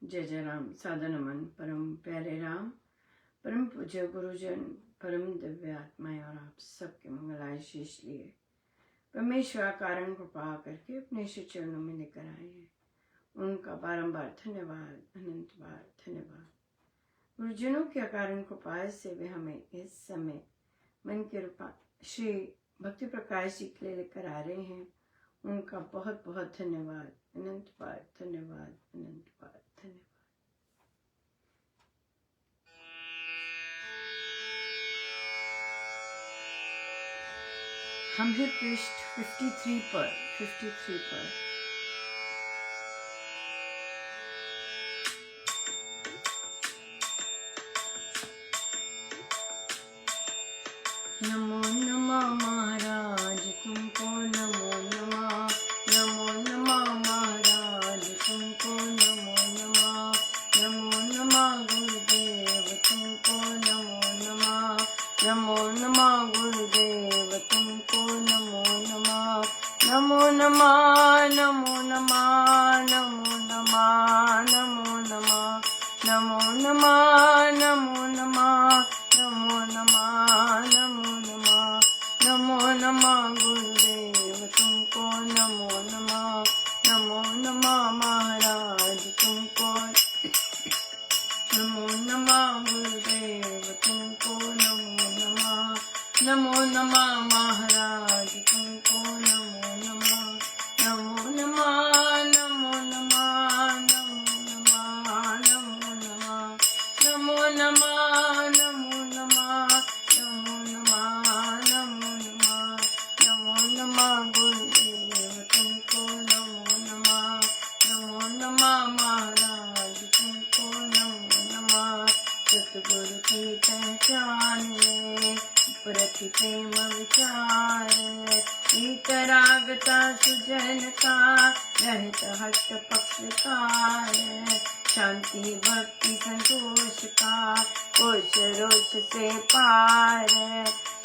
जय जय राम। सादर नमन परम प्यारे राम, परम पूज्य गुरुजन, परम दिव्य आत्माएं और आप सबके मंगलाय शीश लिए परमेश्वर कारण कृपा करके अपने श्री चरणों में लेकर आए हैं। उनका बारंबार धन्यवाद, अनंत बार धन्यवाद। गुरुजनों के अकारण कृपा से वे हमें इस समय मन के रूपा श्री भक्ति प्रकाश जी के लिए लेकर आ रहे हैं। उनका बहुत बहुत धन्यवाद, अनंत बार धन्यवाद, अनंत बार धन्यवाद। हम हैं पृष्ठ 53 पर। नमो नमः महाराज तुमको, नमो नमः, नमो नमः महाराज तुमको, नमो नमः, नमो नमः गुरुदेव तुमको, नमो नमः, नमो नमः गुरुदेव तुमको, नमो नमः, नमो नमः, नमो नमः, नमो नमः, नमो नमः, नमो नमः, नमो नमः, नमो नमः, नमो नमः, नमो नमः गुरुदेव तुमको, नमो नमः, नमो नमः महाराज तुमको, नमो नमः गुरुदेव तुमको, नमो नमः, नमो नमः महाराज तुमको, नमो नमः, नमो नमः, नमो नमः, नमो नमः, नमो नमः, नमो नमः, नमो नमः, नमो नमः, नमो नमः, नमो नमः गुरुदेव तुमको, नमो नमः, नमो नमः महाराज तुमको, नमो नमः। सतगुरु की पहचान में प्रति प्रेम विचार, वीतरागता सुजन का रहत हस्त पक्षकार, शांति भक्ति संतोष का कोश रोष से पार,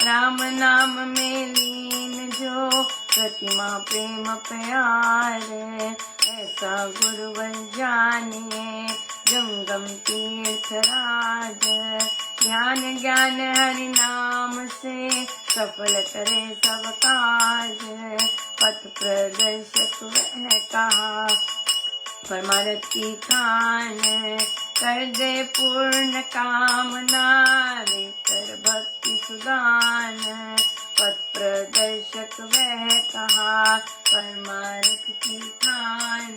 राम नाम में लीन जो प्रतिमा प्रेम प्यार, ऐसा गुरुवर जानिए जंगम तीर्थ राज, ध्यान ज्ञान हरि नाम से सफल करे सब काज, पथ प्रदर्शक वह कहा परमारथ की खान, कर दे पूर्ण कामना लेकर भक्ति सुदान, पथ प्रदर्शक वह कहा परमारथ की खान,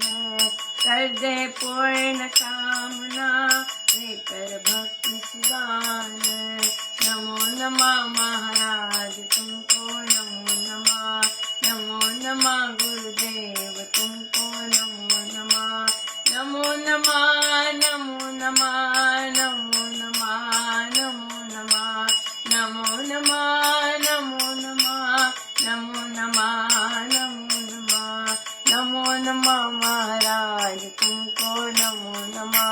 कर दे पूर्ण कामना लेकर भक्ति सुदान। नमो नमः महाराज तुमको, नमो नमः, नमो नमः गुरुदेव तुमको, नमो नमः, नमो नमः, नमो नमः, नमो नमः, नमो नमः, नमो नमः, नमो नमः, नमो नमः, नमो नमः, नमो नमः महाराज तुमको, नमो नमः,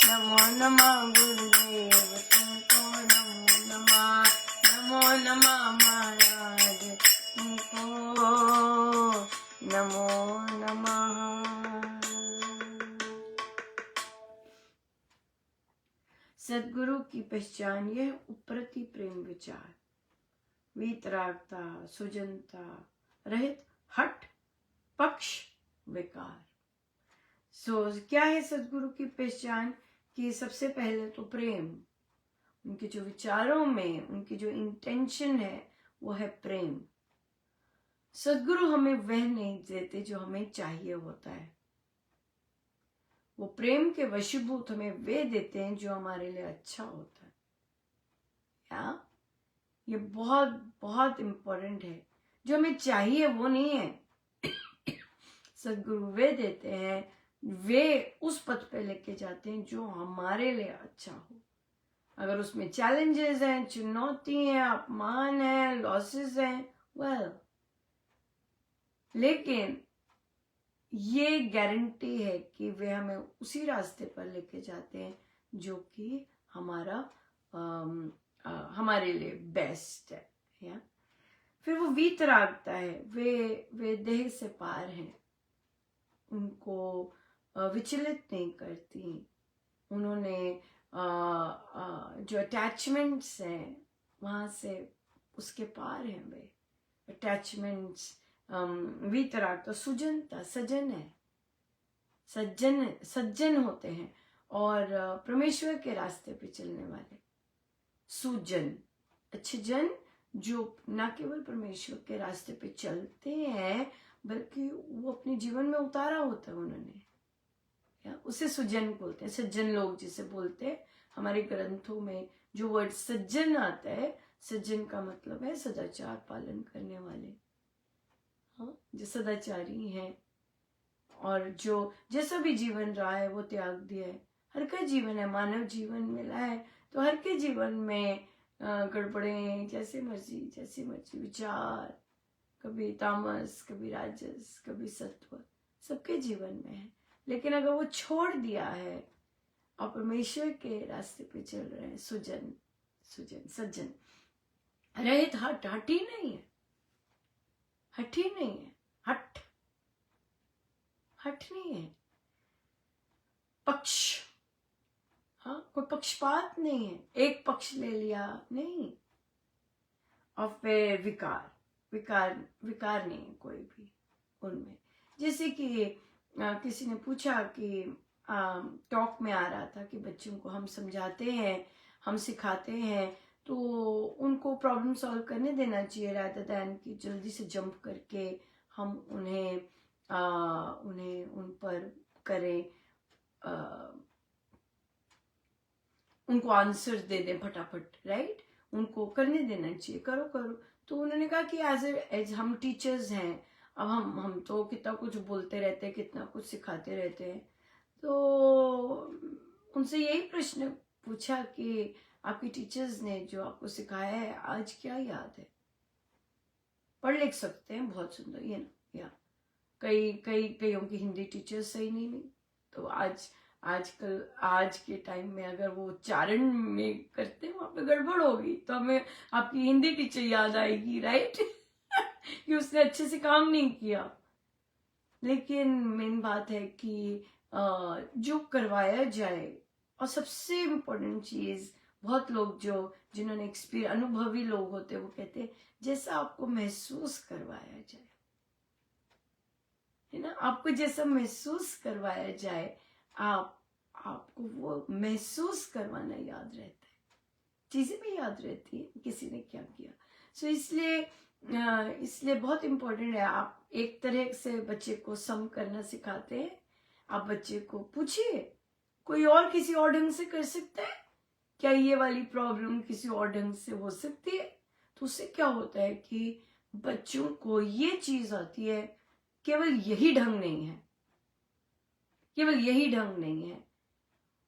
नमो नमः गुरुदेव तुमको, नमो नमः, नमो नमः महाराज तुमको, नमो नमः। सद्गुरु की पहचान यह उपरति प्रेम विचार, वीतरागता सुजनता रहित हठ पक्ष विकार। क्या है सद्गुरु की पहचान? कि सबसे पहले तो प्रेम, उनके जो विचारों में उनकी जो इंटेंशन है वो है प्रेम। सद्गुरु हमें वह नहीं देते जो हमें चाहिए होता है, वो प्रेम के वशीभूत हमें वे देते हैं जो हमारे लिए अच्छा होता है। या ये बहुत बहुत इम्पोर्टेंट है, जो हमें चाहिए वो नहीं है। सद्गुरु वे देते हैं, वे उस पथ पे लेके जाते हैं जो हमारे लिए अच्छा हो। अगर उसमें चैलेंजेस हैं, चुनौती है, अपमान है, लॉसेस हैं, वेल, लेकिन ये गारंटी है कि वे हमें उसी रास्ते पर लेके जाते हैं जो कि हमारे लिए बेस्ट है। या फिर वो वीतरागता है, वे देह से पार हैं, उनको विचलित नहीं करती। उन्होंने जो अटैचमेंट्स हैं वहाँ से उसके पार हैं वे अटैचमेंट्स। वीतराग तो सुजनता सजन है, सज्जन होते हैं और परमेश्वर के रास्ते पे चलने वाले सुजन, अच्छे जन जो न केवल परमेश्वर के रास्ते पे चलते हैं बल्कि वो अपने जीवन में उतारा होता है उन्होंने, या उसे सुजन बोलते हैं। सज्जन लोग जिसे बोलते हैं, हमारे ग्रंथों में जो वर्ड सज्जन आता है, सज्जन का मतलब है सदाचार पालन करने वाले, हाँ, जो सदाचारी हैं और जो जैसा भी जीवन रहा है वो त्याग दिया है। हर का जीवन है, मानव जीवन मिला है तो हर के जीवन में गड़बड़े जैसे मर्जी विचार, कभी तामस, कभी राजस, कभी सत्व, सबके जीवन में है। लेकिन अगर वो छोड़ दिया है और परमेश्वर के रास्ते पे चल रहे हैं, सुजन सुजन सज्जन रहित, हठी नहीं है, हठी नहीं है, हठ नहीं है, पक्ष, हाँ, कोई पक्षपात नहीं है, एक पक्ष ले लिया नहीं, और फिर विकार नहीं है कोई भी उनमें। जैसे कि किसी ने पूछा कि टॉक में आ रहा था कि बच्चों को हम समझाते हैं, हम सिखाते हैं तो उनको प्रॉब्लम सॉल्व करने देना चाहिए रादर दैन कि जल्दी से जंप करके हम उन्हें उन पर करें, उनको आंसर दे दें फटाफट, राइट। उनको करने देना चाहिए, करो करो। तो उन्होंने कहा कि एज हम टीचर्स हैं, अब हम तो कितना कुछ बोलते रहते हैं, कितना कुछ सिखाते रहते हैं। तो उनसे यही प्रश्न पूछा कि आपकी टीचर्स ने जो आपको सिखाया है आज क्या याद है? पढ़ लिख सकते हैं, बहुत सुंदर, ये ना, या कईयों की हिंदी टीचर्स सही नहीं तो आजकल आज के टाइम में अगर वो उच्चारण में करते हैं वहां पे गड़बड़ होगी तो हमें आपकी हिंदी टीचर याद आएगी, राइट। कि उसने अच्छे से काम नहीं किया। लेकिन मेन बात है कि जो करवाया जाए, और सबसे इम्पोर्टेंट चीज, बहुत लोग जिन्होंने अनुभवी लोग होते हैं वो कहते हैं जैसा आपको महसूस करवाया जाए, है ना, आपको जैसा महसूस करवाया जाए आपको वो महसूस करवाना याद रहता है, चीजें भी याद रहती है किसी ने क्या किया। सो इसलिए बहुत इम्पोर्टेंट है। आप एक तरह से बच्चे को सम करना सिखाते हैं, आप बच्चे को पूछिए कोई और किसी और ढंग से कर सकता है क्या, ये वाली प्रॉब्लम किसी और ढंग से हो सकती है। तो उससे क्या होता है कि बच्चों को ये चीज आती है, केवल यही ढंग नहीं है, केवल यही ढंग नहीं है,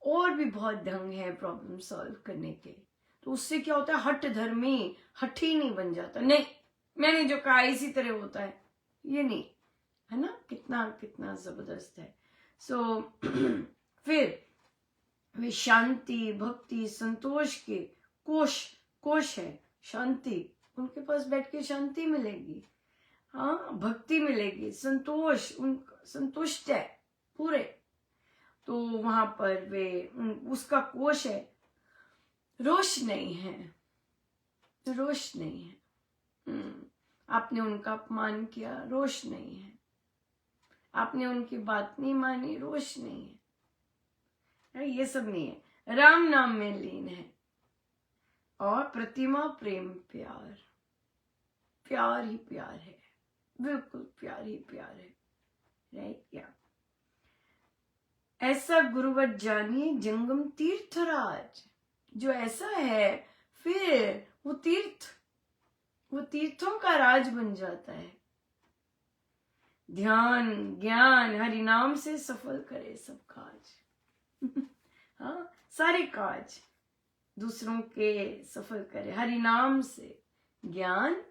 और भी बहुत ढंग है प्रॉब्लम सॉल्व करने के। तो उससे क्या होता है, हठ धर्मी, हठी नहीं बन जाता, नहीं मैंने जो कहा इसी तरह होता है, ये नहीं, है ना। कितना कितना जबरदस्त है। सो फिर वे शांति, भक्ति, संतोष के कोश है। शांति, उनके पास बैठ के शांति मिलेगी, हाँ, भक्ति मिलेगी, संतोष, संतुष्ट है पूरे। तो वहां पर वे उसका कोश है, रोष नहीं है, रोष नहीं है। आपने उनका अपमान किया, रोष नहीं है। आपने उनकी बात नहीं मानी, रोष नहीं है, ये सब नहीं है। राम नाम में लीन है और प्रतिमा प्रेम प्यार, प्यार ही प्यार है, बिल्कुल प्यार ही प्यार है, राइट। क्या ऐसा गुरुवत जानिए जंगम तीर्थराज, जो ऐसा है फिर वो तीर्थों का राज बन जाता है। ध्यान ज्ञान हरि नाम से सफल करे सब काज। हाँ, सारे काज दूसरों के सफल करे, हरि नाम से, ज्ञान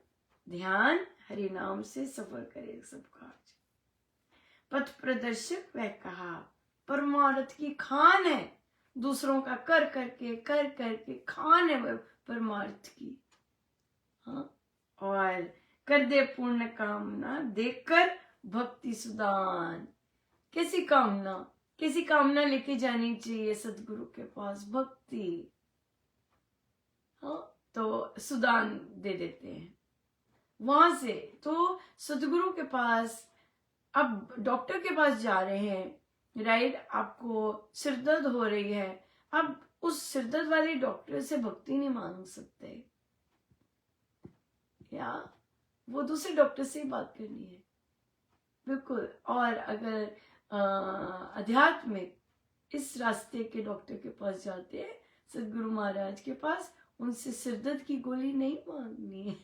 ध्यान हरि नाम से सफल करे सब काज। पथ प्रदर्शक वह कहा, परमार्थ की खान है, दूसरों का कर करके खान है वह परमार्थ की। हाँ, और कर दे पूर्ण कामना, देकर भक्ति सुदान। कैसी कामना? कैसी कामना लेके जानी चाहिए सदगुरु के पास? भक्ति। हाँ, तो सुदान दे देते हैं वहां से। तो सदगुरु के पास, अब डॉक्टर के पास जा रहे हैं, राइट? आपको सिरदर्द हो रही है, अब उस सिरदर्द वाले डॉक्टर से भक्ति नहीं मांग सकते, या वो दूसरे डॉक्टर से ही बात करनी है, बिल्कुल। और अगर आध्यात्मिक इस रास्ते के डॉक्टर के पास जाते हैं, सदगुरु महाराज के पास, उनसे सिरदर्द की गोली नहीं मांगनी है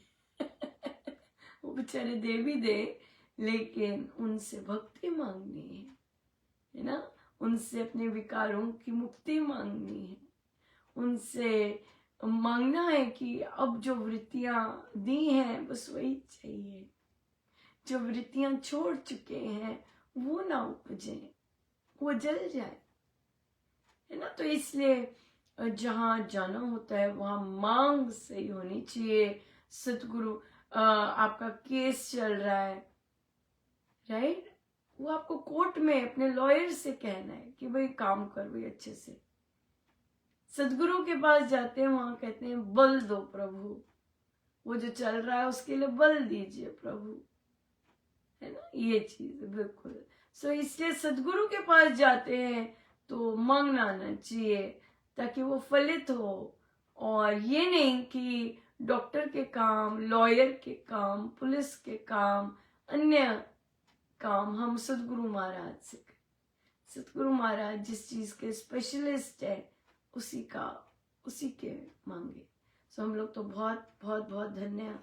वो बेचारे दे भी दे, लेकिन उनसे भक्ति मांगनी है ना? उनसे अपने विकारों की मुक्ति मांगनी है, उनसे मांगना है कि अब जो वृत्तियां दी हैं बस वही चाहिए, जो वृत्तियां छोड़ चुके हैं वो ना उपजे, वो जल जाए, है ना? तो इसलिए जहां जाना होता है वहां मांग सही होनी चाहिए। सतगुरु, आपका केस चल रहा है, राइट? वो आपको कोर्ट में अपने लॉयर से कहना है कि भाई काम कर भाई अच्छे से। सदगुरु के पास जाते हैं, वहां कहते हैं बल दो प्रभु, वो जो चल रहा है उसके लिए बल दीजिए प्रभु, है ना? ये चीज बिल्कुल। सो इसलिए सदगुरु के पास जाते हैं तो मांगना आना चाहिए ताकि वो फलित हो, और ये नहीं कि डॉक्टर के काम, लॉयर के काम, पुलिस के काम, अन्य काम हम सदगुरु महाराज से करें। सदगुरु महाराज जिस चीज के स्पेशलिस्ट है उसी के मांगे। सो हम लोग तो बहुत बहुत बहुत धन्य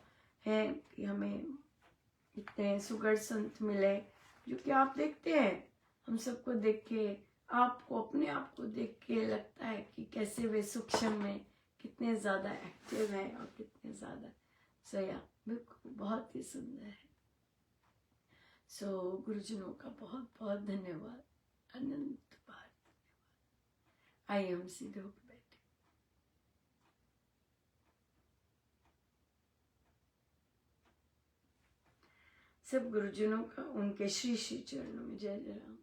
हैं कि हमें इतने सुगढ़ संत मिले, जो कि आप देखते हैं, हम सबको देख के, आपको अपने आप को देख के लगता है कि कैसे वे सूक्ष्म में कितने ज्यादा एक्टिव हैं और कितने ज्यादा सया, बिल्कुल बहुत ही सुंदर है। सो गुरुजनों का बहुत बहुत धन्यवाद, अनंत बार धन्यवाद। आइए हम सीधे होकर बैठे। सब गुरुजनों का उनके श्री श्री चरणों में जय जय राम।